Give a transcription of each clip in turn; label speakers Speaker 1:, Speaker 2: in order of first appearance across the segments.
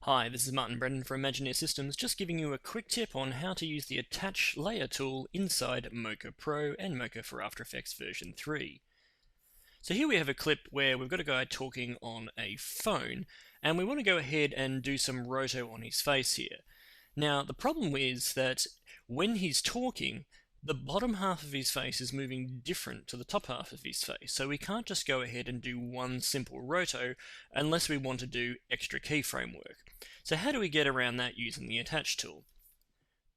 Speaker 1: Hi, this is Martin Brennand from Imagineer Systems, just giving you a quick tip on how to use the Attach Layer tool inside Mocha Pro and Mocha for After Effects version 3. So here we have a clip where we've got a guy talking on a phone, and we want to go ahead and do some roto on his face here. Now, the problem is that when he's talking, the bottom half of his face is moving different to the top half of his face, so we can't just go ahead and do one simple roto unless we want to do extra keyframe work. So how do we get around that using the Attach tool?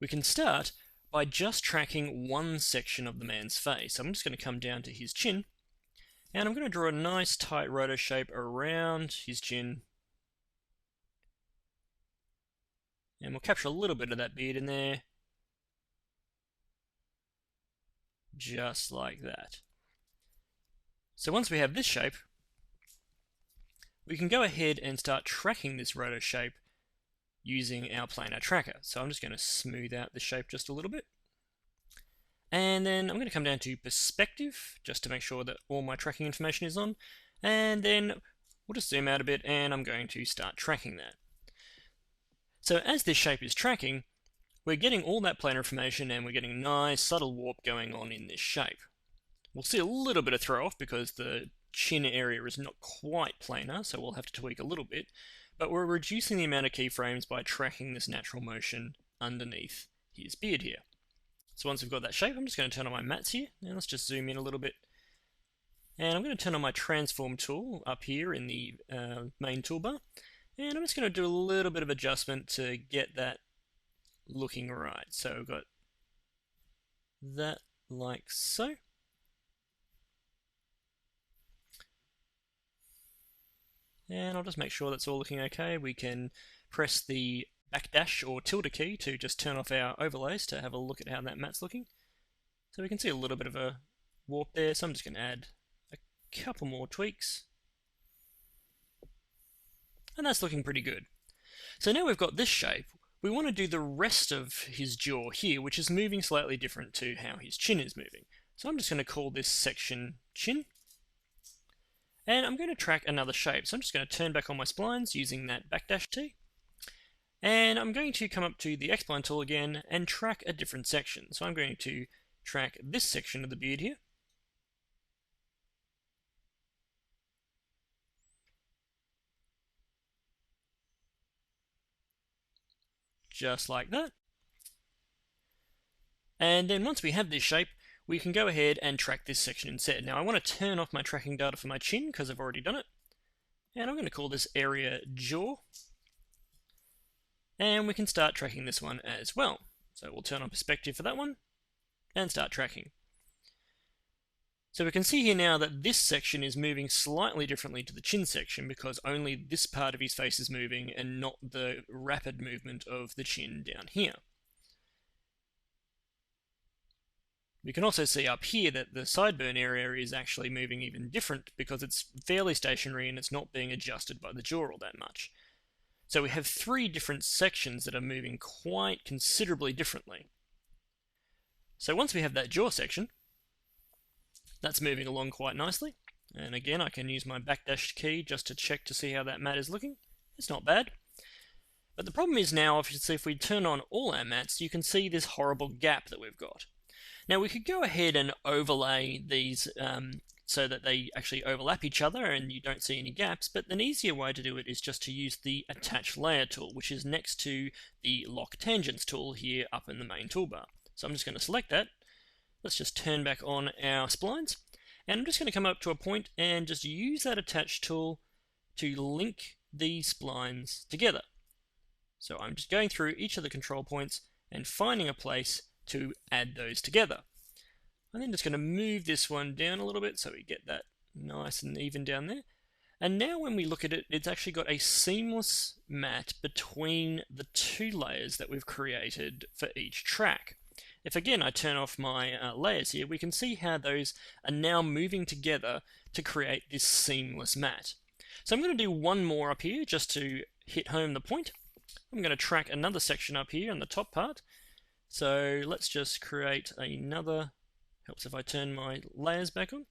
Speaker 1: We can start by just tracking one section of the man's face. I'm just going to come down to his chin, and I'm going to draw a nice tight roto shape around his chin. And we'll capture a little bit of that beard in there. Just like that. So once we have this shape, we can go ahead and start tracking this roto shape using our planar tracker. So I'm just going to smooth out the shape just a little bit. And then I'm going to come down to perspective just to make sure that all my tracking information is on. And then we'll just zoom out a bit and I'm going to start tracking that. So as this shape is tracking, we're getting all that planar information and we're getting nice subtle warp going on in this shape. We'll see a little bit of throw off because the chin area is not quite planar, so we'll have to tweak a little bit, but we're reducing the amount of keyframes by tracking this natural motion underneath his beard here. So once we've got that shape, I'm just going to turn on my mats here, and let's just zoom in a little bit. And I'm going to turn on my transform tool up here in the main toolbar, and I'm just going to do a little bit of adjustment to get that looking right. So we've got that like so. And I'll just make sure that's all looking okay. We can press the backdash or tilde key to just turn off our overlays to have a look at how that mat's looking. So we can see a little bit of a warp there, so I'm just going to add a couple more tweaks. And that's looking pretty good. So now we've got this shape, we want to do the rest of his jaw here, which is moving slightly different to how his chin is moving. So I'm just going to call this section chin. And I'm going to track another shape. So I'm just going to turn back on my splines using that backdash T. And I'm going to come up to the X-spline tool again and track a different section. So I'm going to track this section of the beard here. Just like that. And then once we have this shape, we can go ahead and track this section instead. Now I want to turn off my tracking data for my chin because I've already done it. And I'm going to call this area jaw. And we can start tracking this one as well. So we'll turn on perspective for that one and start tracking. So we can see here now that this section is moving slightly differently to the chin section because only this part of his face is moving and not the rapid movement of the chin down here. We can also see up here that the sideburn area is actually moving even different because it's fairly stationary and it's not being adjusted by the jaw all that much. So we have three different sections that are moving quite considerably differently. So once we have that jaw section, that's moving along quite nicely. And again, I can use my backdash key just to check to see how that mat is looking. It's not bad. But the problem is now, if we turn on all our mats, you can see this horrible gap that we've got. Now we could go ahead and overlay these so that they actually overlap each other and you don't see any gaps, but an easier way to do it is just to use the Attach Layer tool, which is next to the Lock Tangents tool here up in the main toolbar. So I'm just going to select that. Let's just turn back on our splines, and I'm just going to come up to a point and just use that Attach tool to link these splines together. So I'm just going through each of the control points and finding a place to add those together. I'm then just going to move this one down a little bit so we get that nice and even down there. And now when we look at it, it's actually got a seamless mat between the two layers that we've created for each track. If again I turn off my layers here, we can see how those are now moving together to create this seamless mat. So I'm going to do one more up here just to hit home the point. I'm going to track another section up here on the top part. So let's just create another, helps if I turn my layers back on,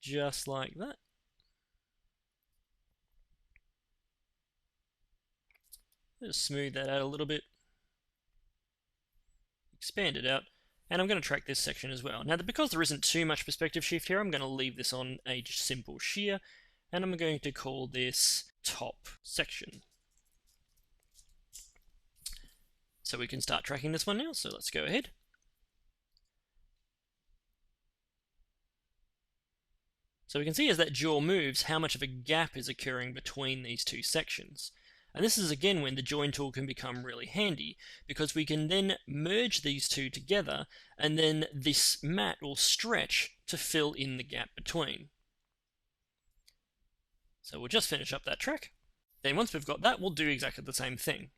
Speaker 1: just like that. Just smooth that out a little bit, expand it out, and I'm going to track this section as well. Now, because there isn't too much perspective shift here, I'm going to leave this on a simple shear, and I'm going to call this top section. So we can start tracking this one now, so let's go ahead. So we can see as that jaw moves how much of a gap is occurring between these two sections. And this is again when the join tool can become really handy, because we can then merge these two together, and then this mat will stretch to fill in the gap between. So we'll just finish up that track. Then once we've got that, we'll do exactly the same thing.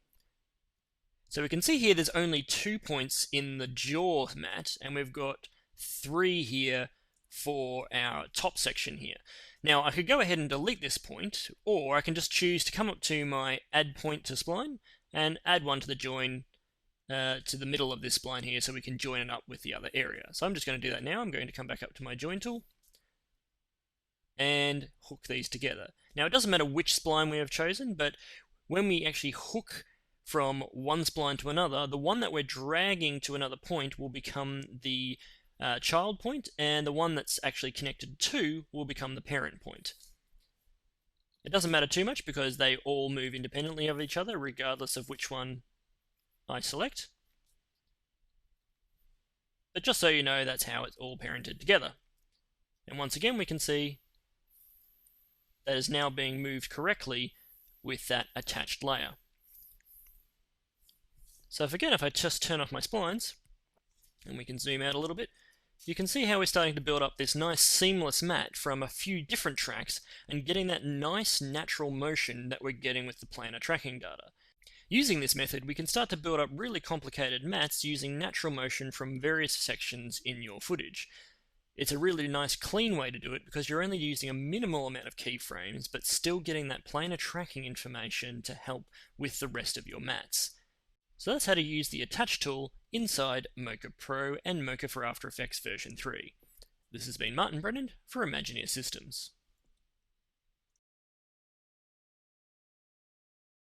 Speaker 1: So we can see here there's only 2 points in the jaw mat, and we've got 3 here for our top section here. Now I could go ahead and delete this point, or I can just choose to come up to my add point to spline and add one to the join to the middle of this spline here, so we can join it up with the other area. So I'm just going to do that now. I'm going to come back up to my join tool and hook these together. Now it doesn't matter which spline we have chosen, but when we actually hook from one spline to another, the one that we're dragging to another point will become the child point, and the one that's actually connected to will become the parent point. It doesn't matter too much because they all move independently of each other regardless of which one I select. But just so you know, that's how it's all parented together. And once again we can see that is now being moved correctly with that attached layer. So if I just turn off my splines, and we can zoom out a little bit, you can see how we're starting to build up this nice seamless mat from a few different tracks and getting that nice natural motion that we're getting with the planar tracking data. Using this method, we can start to build up really complicated mats using natural motion from various sections in your footage. It's a really nice clean way to do it because you're only using a minimal amount of keyframes but still getting that planar tracking information to help with the rest of your mats. So that's how to use the Attach tool inside Mocha Pro and Mocha for After Effects version 3. This has been Martin Brennand for Imagineer Systems.